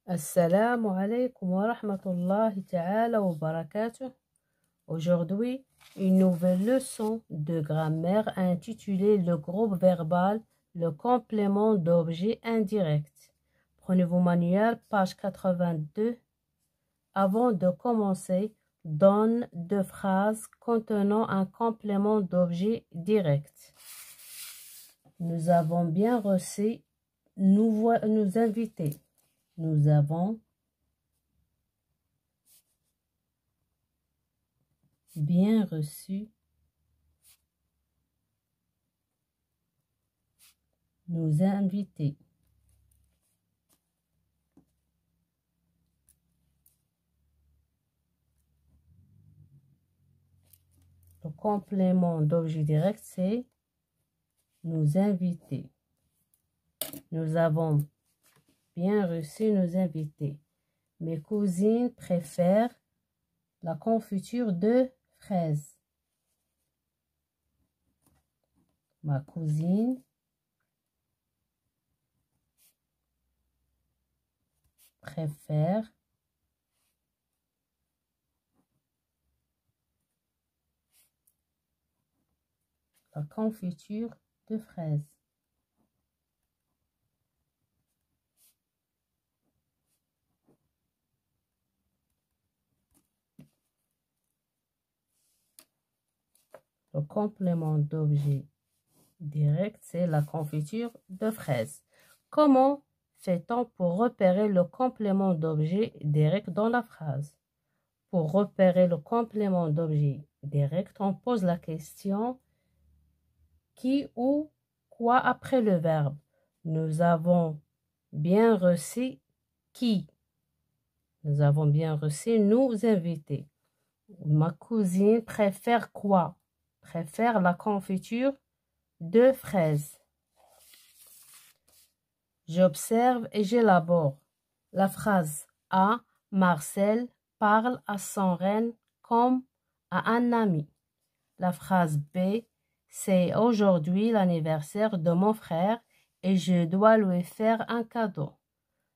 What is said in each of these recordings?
Assalamu alaikum wa rahmatullahi ta'ala wa barakatuh. Aujourd'hui, une nouvelle leçon de grammaire intitulée le groupe verbal, le complément d'objet indirect. Prenez vos manuels, page 82. Avant de commencer, donne deux phrases contenant un complément d'objet direct. Nous avons bien reçu nous invités. Nous avons bien reçu nous invités. Le complément d'objet direct, c'est nous inviter. Nous avons bien reçu nos invités. Mes cousines préfèrent la confiture de fraises. Ma cousine préfère la confiture de fraises. Le complément d'objet direct, c'est la confiture de fraises. Comment fait-on pour repérer le complément d'objet direct dans la phrase? Pour repérer le complément d'objet direct, on pose la question qui ou quoi après le verbe. Nous avons bien reçu qui. Nous avons bien reçu nous invités. Ma cousine préfère quoi? Préfère la confiture de fraises. J'observe et j'élabore. La phrase A. Marcel parle à son reine comme à un ami. La phrase B. C'est aujourd'hui l'anniversaire de mon frère et je dois lui faire un cadeau.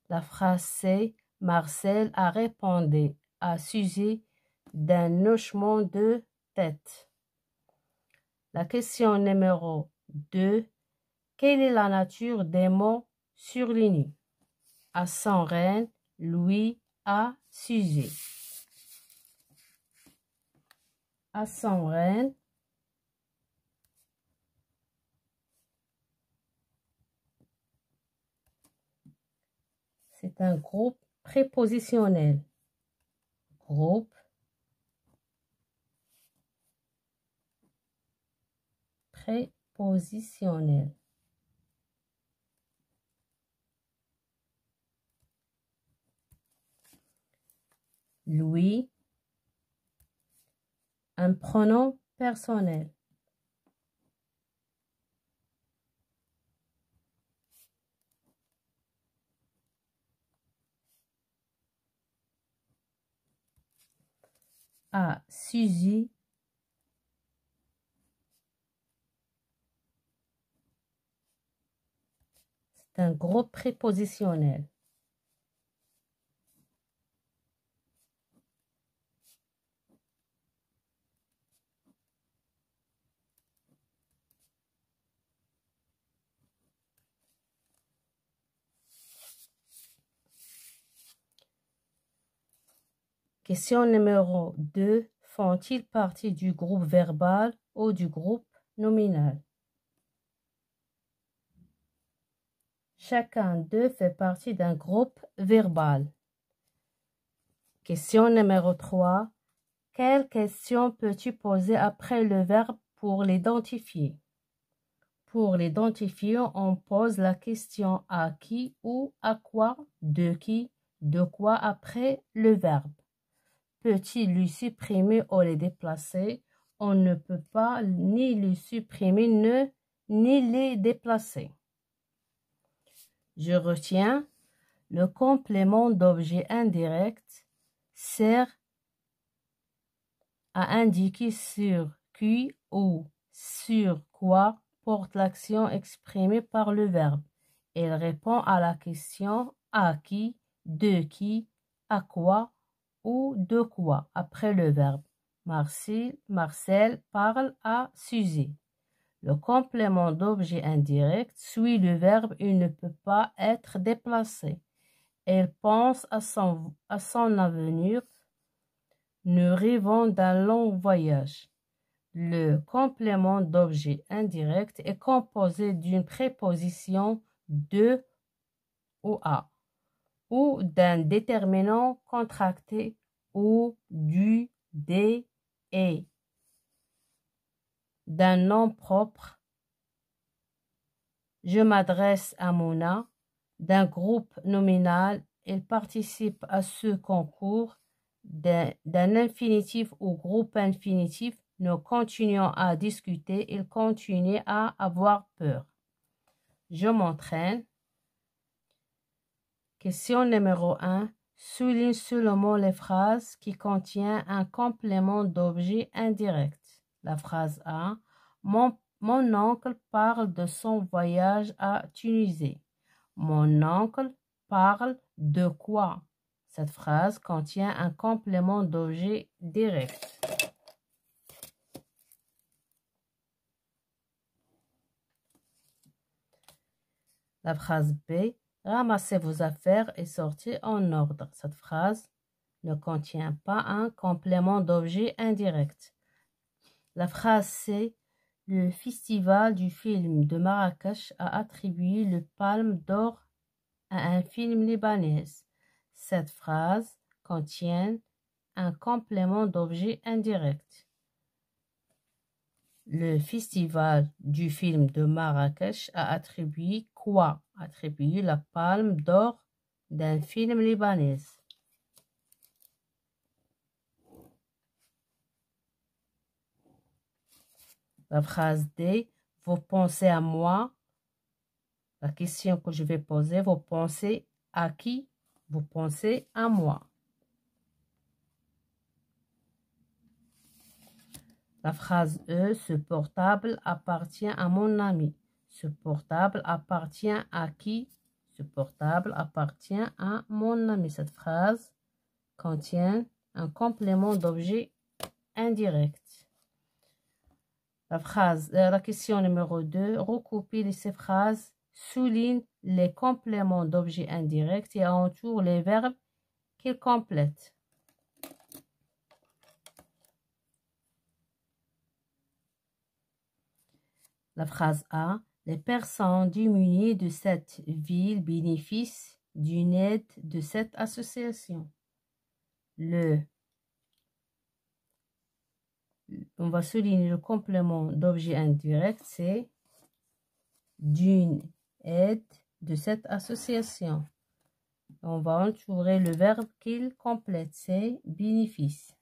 La phrase C. Marcel a répondu à sujet d'un hochement de tête. La question numéro 2. Quelle est la nature des mots surlignés? À son reine, lui, à sujet. À son reine, c'est un groupe prépositionnel. Groupe prépositionnel. Lui, un pronom personnel. À sujet, c'est un groupe prépositionnel. Question numéro 2. Font-ils partie du groupe verbal ou du groupe nominal? Chacun d'eux fait partie d'un groupe verbal. Question numéro 3. Quelle question peux-tu poser après le verbe pour l'identifier? Pour l'identifier, on pose la question à qui ou à quoi, de quoi après le verbe. Peut-il lui supprimer ou les déplacer? On ne peut pas ni lui supprimer ni les déplacer. Je retiens, le complément d'objet indirect sert à indiquer sur qui ou sur quoi porte l'action exprimée par le verbe. Il répond à la question à qui, de qui, à quoi ou de quoi après le verbe. Marcel parle à Suzy. Le complément d'objet indirect suit le verbe et ne peut pas être déplacé. Elle pense à son avenir. Nous rêvons d'un long voyage. Le complément d'objet indirect est composé d'une préposition de ou à, ou d'un déterminant contracté ou du, des, et, d'un nom propre. Je m'adresse à Mona, d'un groupe nominal. Il participe à ce concours, d'un infinitif ou groupe infinitif. Nous continuons à discuter. Il continue à avoir peur. Je m'entraîne. Question numéro 1. Souligne seulement les phrases qui contiennent un complément d'objet indirect. La phrase A. Mon oncle parle de son voyage à Tunisie. Mon oncle parle de quoi? Cette phrase contient un complément d'objet direct. La phrase B. Ramassez vos affaires et sortez en ordre. Cette phrase ne contient pas un complément d'objet indirect. La phrase C. Le festival du film de Marrakech a attribué le Palme d'Or à un film libanais. Cette phrase contient un complément d'objet indirect. Le festival du film de Marrakech a attribué quoi? Attribué la Palme d'Or d'un film libanais. La phrase D. Vous pensez à moi. La question que je vais poser, vous pensez à qui? Vous pensez à moi. La phrase E. Ce portable appartient à mon ami. Ce portable appartient à qui? Ce portable appartient à mon ami. Cette phrase contient un complément d'objet indirect. La question numéro 2. Recoupez ces phrases, souligne les compléments d'objet indirect et entoure les verbes qu'ils complètent. La phrase A. Les personnes démunies de cette ville bénéficient d'une aide de cette association. On va souligner le complément d'objet indirect, c'est d'une aide de cette association. On va entourer le verbe qu'il complète, c'est bénéfice.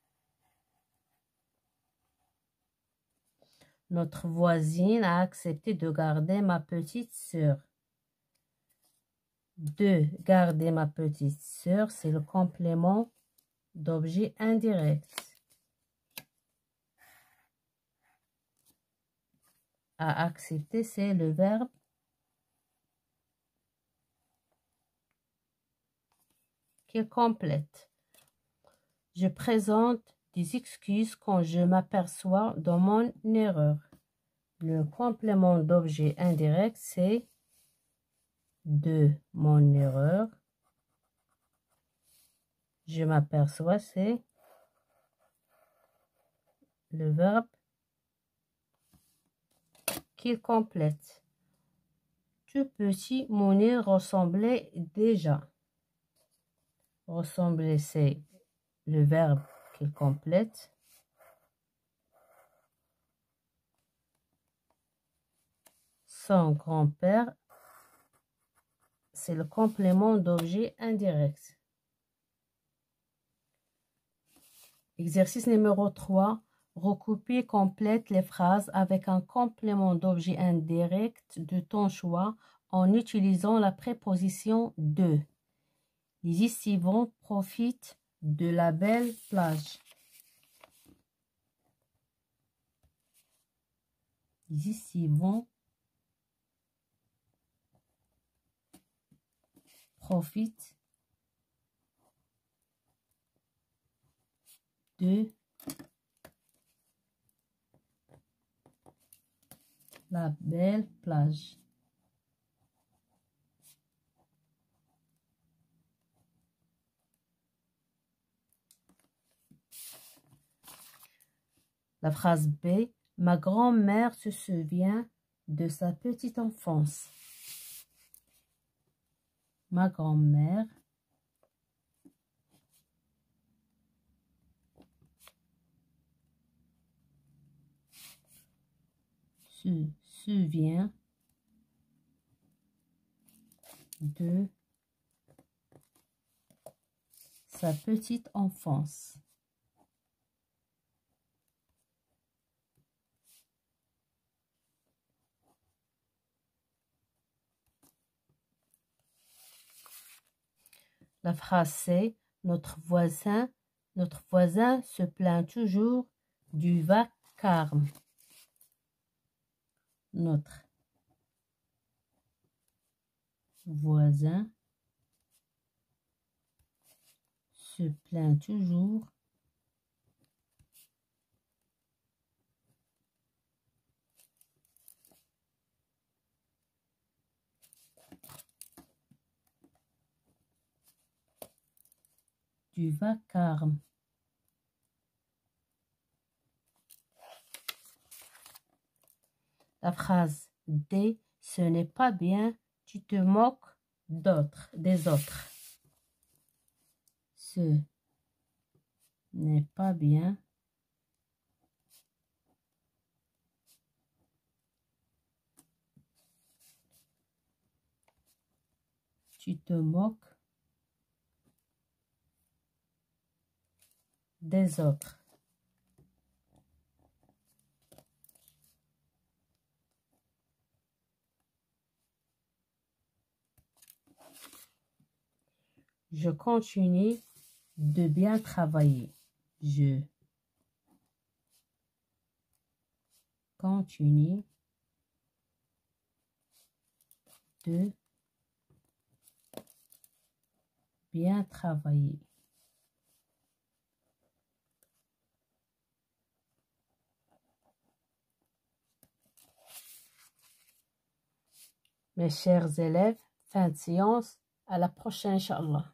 Notre voisine a accepté de garder ma petite sœur. De garder ma petite sœur, c'est le complément d'objet indirect. À accepter, c'est le verbe qu'il complète. Je présente des excuses quand je m'aperçois de mon erreur. Le complément d'objet indirect, c'est de mon erreur. Je m'aperçois, c'est le verbe qu'il complète. Tout petit, Mounir ressemblait déjà. Ressembler, c'est le verbe qu'il complète. Son grand-père, c'est le complément d'objet indirect. Exercice numéro 3. Recouper et complète les phrases avec un complément d'objet indirect de ton choix en utilisant la préposition de. Les estivants profitent de la belle plage. Les estivants profitent 2. La belle plage. La phrase B. Ma grand-mère se souvient de sa petite enfance. Ma grand-mère se souvient de sa petite enfance. La phrase C. Notre voisin se plaint toujours du vacarme. Notre voisin se plaint toujours du vacarme. La phrase D. Ce n'est pas bien, tu te moques des autres. Ce n'est pas bien, tu te moques des autres. Je continue de bien travailler. Je continue de bien travailler. Mes chers élèves, fin de séance. À la prochaine, Inch'Allah.